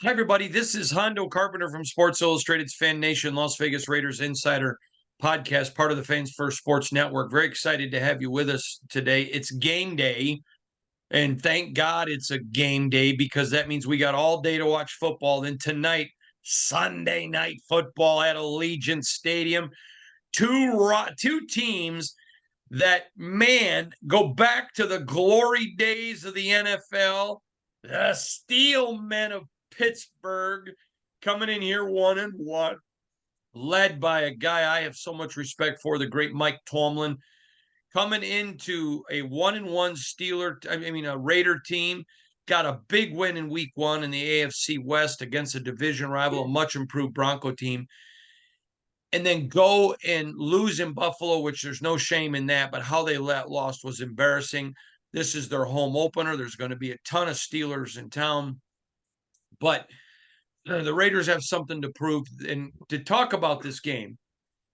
Hi, everybody. This is Hondo Carpenter from Sports Illustrated's Fan Nation, Las Vegas Raiders Insider podcast, part of the Fans First Sports Network. Very excited to have you with us today. It's game day, and thank God it's a game day because that means we got all day to watch football. Then tonight, Sunday night football at Allegiant Stadium. Two teams that, man, go back to the glory days of the NFL. The Steel Men of Pittsburgh coming in here 1-1, led by a guy I have so much respect for, the great Mike Tomlin, coming into a 1-1 a Raider team. Got a big win in week one in the AFC West against a division rival, a much improved Bronco team. And then go and lose in Buffalo, which there's no shame in that, but how they lost was embarrassing. This is their home opener. There's going to be a ton of Steelers in town. But the Raiders have something to prove. And to talk about this game,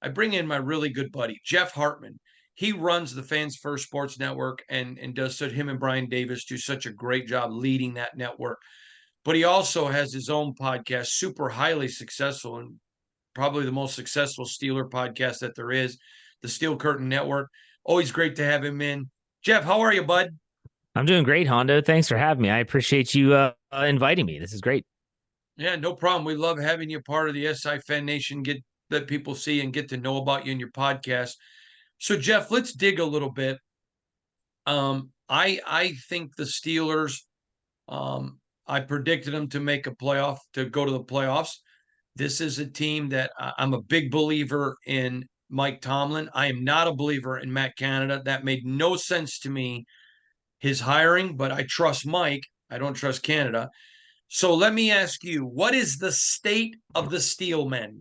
I bring in my really good buddy, Jeff Hartman. He runs the Fans First Sports Network and does so. Him and Brian Davis do such a great job leading that network. But he also has his own podcast, super highly successful and probably the most successful Steeler podcast that there is, the Steel Curtain Network. Always great to have him in. Jeff, how are you, bud? I'm doing great, Hondo. Thanks for having me. I appreciate you inviting me. This is great. Yeah, no problem. We love having you part of the SI Fan Nation, let people see and get to know about you and your podcast. So, Jeff, let's dig a little bit. I think the Steelers, I predicted them to make a playoff, to go to the playoffs. This is a team that I'm a big believer in Mike Tomlin. I am not a believer in Matt Canada. That made no sense to me, his hiring, but I trust Mike. I don't trust Canada. So let me ask you, what is the state of the Steelmen?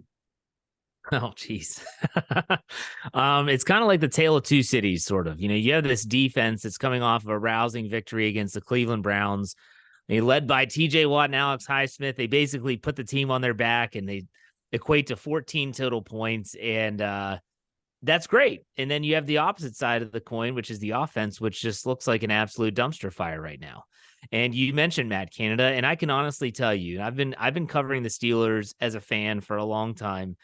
Oh, geez. It's kind of like the tale of two cities, sort of. You have this defense that's coming off of a rousing victory against the Cleveland Browns. They led by TJ Watt and Alex Highsmith. They basically put the team on their back and they equate to 14 total points. And that's great. And then you have the opposite side of the coin, which is the offense, which just looks like an absolute dumpster fire right now. And you mentioned Matt Canada, and I can honestly tell you, I've been covering the Steelers as a fan for a long time.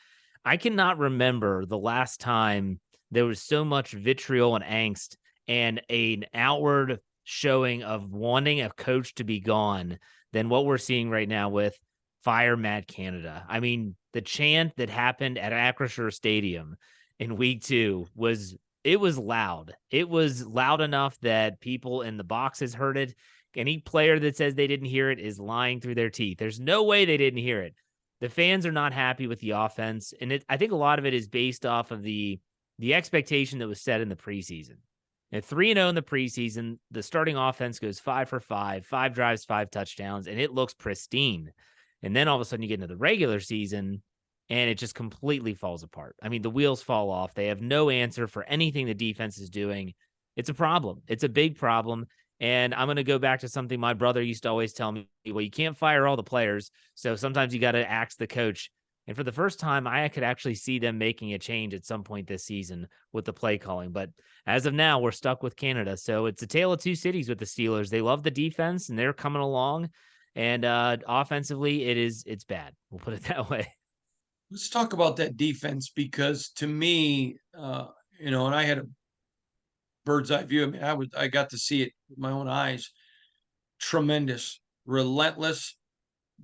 I cannot remember the last time there was so much vitriol and angst and an outward showing of wanting a coach to be gone than what we're seeing right now with fire Matt Canada. I mean, the chant that happened at Acrisure Stadium in week 2 was loud. It was loud enough that people in the boxes heard it. Any player that says they didn't hear it is lying through their teeth. There's no way they didn't hear it. The fans are not happy with the offense, and I think a lot of it is based off of the expectation that was set in the preseason. At 3-0 in the preseason, the starting offense goes 5 for 5, 5 drives, 5 touchdowns, and it looks pristine. And then all of a sudden you get into the regular season, and it just completely falls apart. I mean, the wheels fall off. They have no answer for anything the defense is doing. It's a problem. It's a big problem. And I'm going to go back to something my brother used to always tell me. Well, you can't fire all the players. So sometimes you got to axe the coach. And for the first time, I could actually see them making a change at some point this season with the play calling. But as of now, we're stuck with Canada. So it's a tale of two cities with the Steelers. They love the defense and they're coming along. And offensively, it's bad. We'll put it that way. Let's talk about that defense because to me, and I had a bird's eye view. I mean, I got to see it with my own eyes. Tremendous, relentless.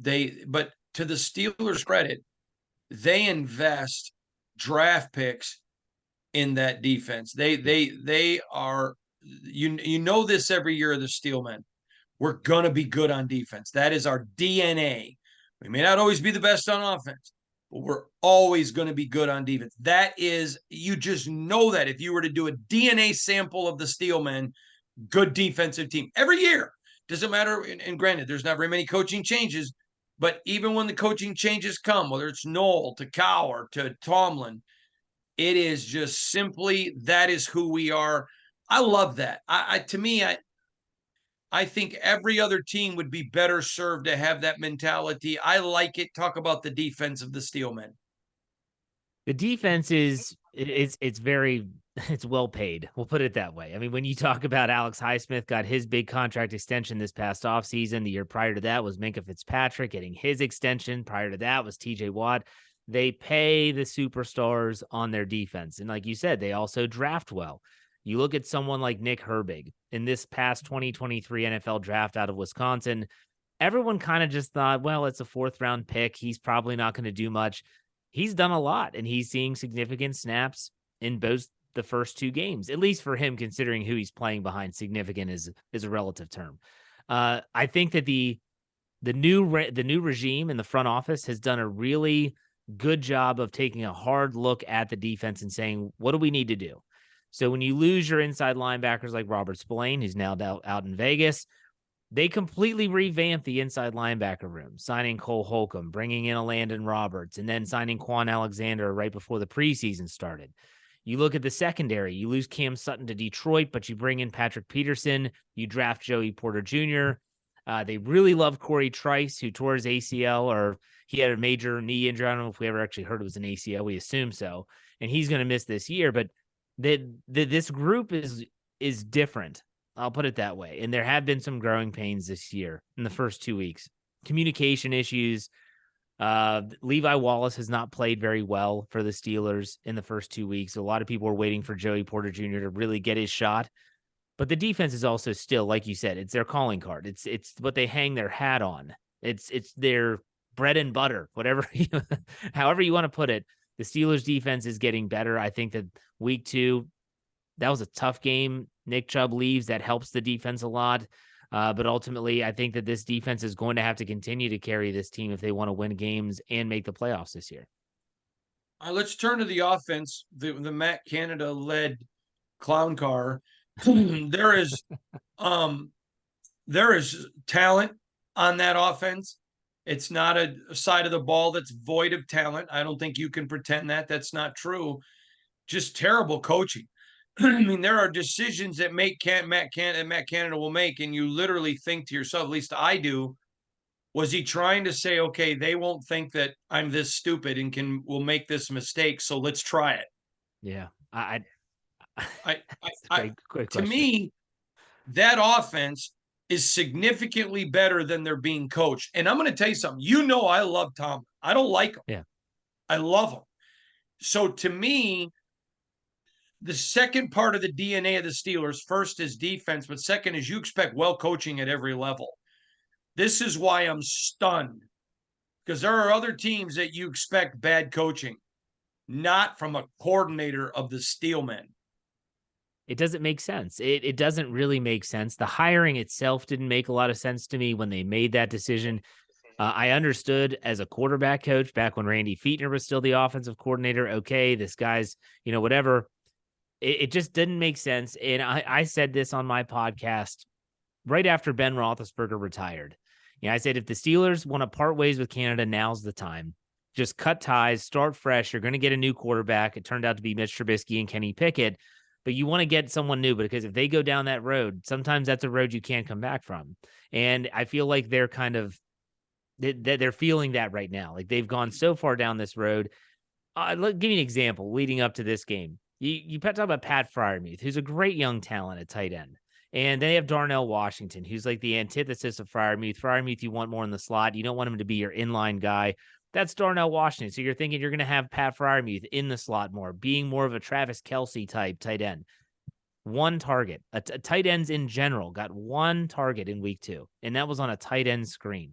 But to the Steelers' credit, they invest draft picks in that defense. They are this every year of the Steelmen. We're gonna be good on defense. That is our DNA. We may not always be the best on offense, but we're always going to be good on defense. That is, you just know that if you were to do a DNA sample of the Steelmen, good defensive team every year. Doesn't matter. And granted, there's not very many coaching changes, but even when the coaching changes come, whether it's Noel to Cowher to Tomlin, it is just simply that is who we are. I love that. I think every other team would be better served to have that mentality. I like it. Talk about the defense of the Steelmen. The defense it's very it's well paid. We'll put it that way. I mean, when you talk about Alex Highsmith got his big contract extension this past offseason, the year prior to that was Minkah Fitzpatrick getting his extension. Prior to that was TJ Watt. They pay the superstars on their defense. And like you said, they also draft well. You look at someone like Nick Herbig in this past 2023 NFL draft out of Wisconsin. Everyone kind of just thought, well, it's a 4th round pick. He's probably not going to do much. He's done a lot, and he's seeing significant snaps in both the first 2 games, at least for him, considering who he's playing behind. Significant is a relative term. I think that the new regime in the front office has done a really good job of taking a hard look at the defense and saying, what do we need to do? So when you lose your inside linebackers like Robert Spillane, who's now out in Vegas, they completely revamped the inside linebacker room, signing Cole Holcomb, bringing in a Landon Roberts, and then signing Quan Alexander right before the preseason started. You look at the secondary, you lose Cam Sutton to Detroit, but you bring in Patrick Peterson, you draft Joey Porter Jr. They really love Corey Trice, who tore his ACL, or he had a major knee injury. I don't know if we ever actually heard it was an ACL. We assume so. And he's going to miss this year, but this group is different. I'll put it that way. And there have been some growing pains this year in the first 2 weeks. Communication issues. Levi Wallace has not played very well for the Steelers in the first 2 weeks. A lot of people are waiting for Joey Porter Jr. to really get his shot. But the defense is also still, like you said, it's their calling card. It's what they hang their hat on. It's their bread and butter, whatever however you want to put it. The Steelers defense is getting better. I think that week 2, that was a tough game. Nick Chubb leaves. That helps the defense a lot. But ultimately, I think that this defense is going to have to continue to carry this team if they want to win games and make the playoffs this year. All right, let's turn to the offense. The Matt Canada-led clown car. there is talent on that offense. It's not a side of the ball that's void of talent. I don't think you can pretend that. That's not true. Just terrible coaching. I mean, there are decisions that Matt Canada will make, and you literally think to yourself, at least I do, was he trying to say, okay, they won't think that I'm this stupid and will make this mistake, so let's try it. Yeah. Great to me, that offense is significantly better than they're being coached. And I'm going to tell you something. I love Tom. I don't like him. Yeah. I love him. So to me, the second part of the DNA of the Steelers, first is defense, but second is you expect well coaching at every level. This is why I'm stunned, because there are other teams that you expect bad coaching, not from a coordinator of the Steelmen. It doesn't make sense. It doesn't really make sense. The hiring itself didn't make a lot of sense to me when they made that decision. I understood as a quarterback coach back when Randy Fichtner was still the offensive coordinator. Okay, this guy's, whatever. It just didn't make sense. And I said this on my podcast right after Ben Roethlisberger retired. I said, if the Steelers want to part ways with Canada, now's the time. Just cut ties, start fresh. You're going to get a new quarterback. It turned out to be Mitch Trubisky and Kenny Pickett. But you want to get someone new, because if they go down that road, sometimes that's a road you can't come back from. And I feel like they're they're feeling that right now. Like they've gone so far down this road. Give me an example leading up to this game. You talk about Pat Freiermuth, who's a great young talent at tight end. And they have Darnell Washington, who's like the antithesis of Freiermuth. Freiermuth, you want more in the slot. You don't want him to be your inline guy. That's Darnell Washington. So you're thinking you're going to have Pat Freiermuth in the slot more, being more of a Travis Kelce type tight end. One target. Tight ends in general got one target in week 2, and that was on a tight end screen.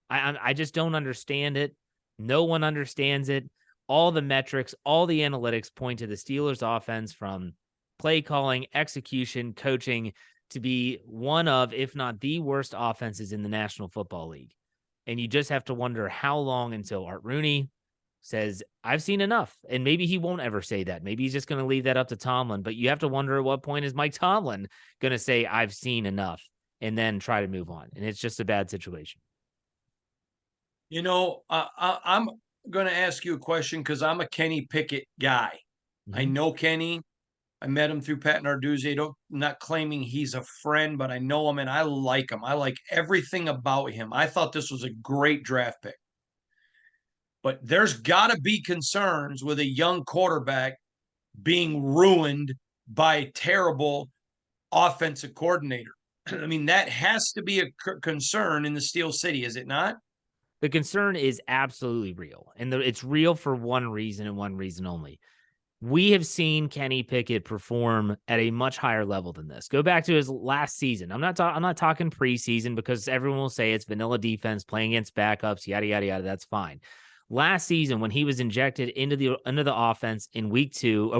I just don't understand it. No one understands it. All the metrics, all the analytics point to the Steelers offense, from play calling, execution, coaching, to be one of, if not the worst offenses in the National Football League. And you just have to wonder how long until Art Rooney says, I've seen enough. And maybe he won't ever say that. Maybe he's just going to leave that up to Tomlin. But you have to wonder, at what point is Mike Tomlin going to say, I've seen enough, and then try to move on? And it's just a bad situation. I'm going to ask you a question, because I'm a Kenny Pickett guy. Mm-hmm. I know Kenny. I met him through Pat Narduzzi. I'm not claiming he's a friend, but I know him and I like him. I like everything about him. I thought this was a great draft pick. but there's got to be concerns with a young quarterback being ruined by a terrible offensive coordinator. I mean, that has to be a concern in the Steel City, is it not? The concern is absolutely real, and it's real for one reason and one reason only. We have seen Kenny Pickett perform at a much higher level than this. Go back to his last season. I'm not talking preseason, because everyone will say it's vanilla defense playing against backups, yada yada yada. That's fine. Last season, when he was injected into the offense in week 4,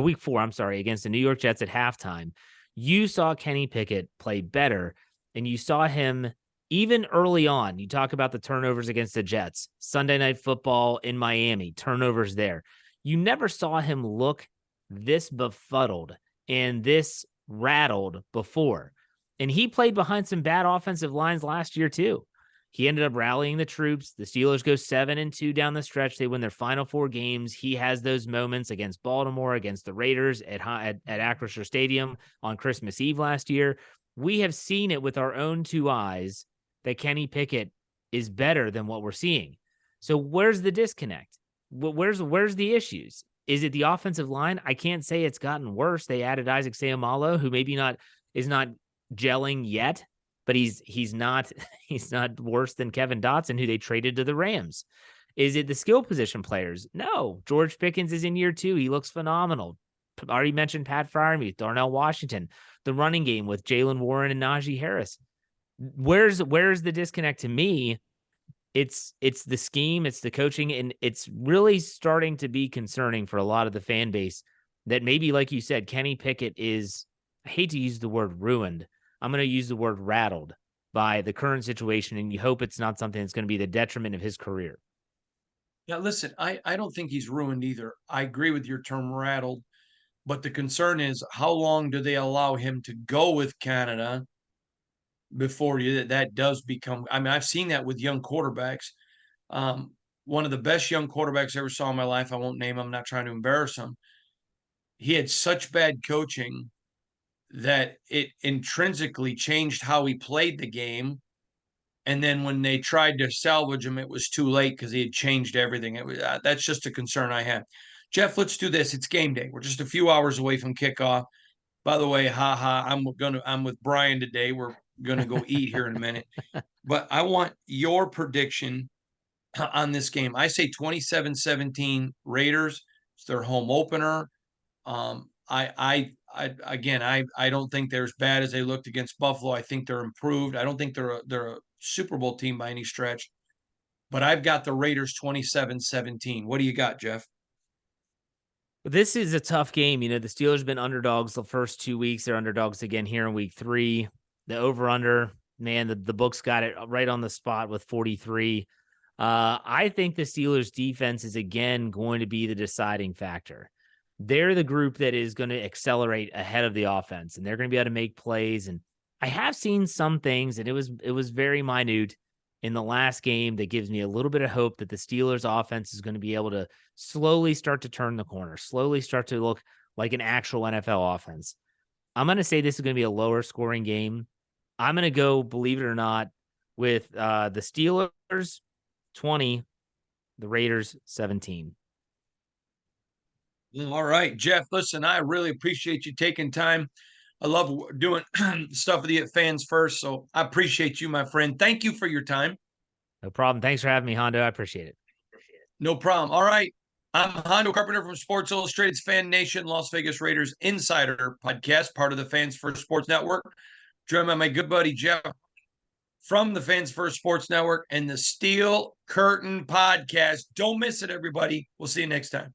against the New York Jets at halftime, you saw Kenny Pickett play better, and you saw him even early on. You talk about the turnovers against the Jets, Sunday Night Football in Miami, turnovers there. You never saw him look this befuddled and this rattled before. And he played behind some bad offensive lines last year too. He ended up rallying the troops. The Steelers go 7-2 down the stretch. They win their final 4 games. He has those moments against Baltimore, against the Raiders at Acrisure Stadium on Christmas Eve last year. We have seen it with our own 2 eyes that Kenny Pickett is better than what we're seeing. So where's the disconnect? Where's the issues? Is it the offensive line? I can't say it's gotten worse. They added Isaac Seumalo, who maybe is not gelling yet, but he's not worse than Kevin Dotson, who they traded to the Rams. Is it the skill position players? No. George Pickens is in year 2. He looks phenomenal. Already mentioned Pat Freiermuth, Darnell Washington, the running game with Jaylen Warren and Najee Harris. Where's the disconnect to me? It's the scheme, it's the coaching, and it's really starting to be concerning for a lot of the fan base that maybe, like you said, Kenny Pickett is, I hate to use the word ruined, I'm going to use the word rattled by the current situation, and you hope it's not something that's going to be the detriment of his career. Yeah, listen, I don't think he's ruined either. I agree with your term rattled, but the concern is, how long do they allow him to go with Canada before that does become, I mean, I've seen that with young quarterbacks. One of the best young quarterbacks I ever saw in my life, I won't name him, I'm not trying to embarrass him. He had such bad coaching that it intrinsically changed how he played the game. And then when they tried to salvage him, it was too late because he had changed everything. It was that's just a concern I have. Jeff, let's do this. It's game day. We're just a few hours away from kickoff. By the way, I'm with Brian today. We're gonna go eat here in a minute. But I want your prediction on this game. I say 27-17 Raiders. It's their home opener. I don't think they're as bad as they looked against Buffalo. I think they're improved. I don't think they're a Super Bowl team by any stretch. But I've got the Raiders 27-17. What do you got, Jeff? This is a tough game. You know, the Steelers have been underdogs the first 2 weeks. They're underdogs again here in week 3. The over-under, man, the books got it right on the spot with 43. I think the Steelers defense is again going to be the deciding factor. They're the group that is going to accelerate ahead of the offense, and they're going to be able to make plays. And I have seen some things, and it was very minute in the last game, that gives me a little bit of hope that the Steelers offense is going to be able to slowly start to turn the corner, slowly start to look like an actual NFL offense. I'm going to say this is going to be a lower scoring game. I'm going to go, believe it or not, with the Steelers 20, the Raiders 17. All right, Jeff, listen, I really appreciate you taking time. I love doing stuff with the fans first, so I appreciate you, my friend. Thank you for your time. No problem. Thanks for having me, Hondo. I appreciate it. No problem. All right. I'm Hondo Carpenter from Sports Illustrated's Fan Nation Las Vegas Raiders Insider Podcast, part of the Fans First Sports Network. Joined by my good buddy Jeff from the Fans First Sports Network and the Steel Curtain Podcast. Don't miss it, everybody. We'll see you next time.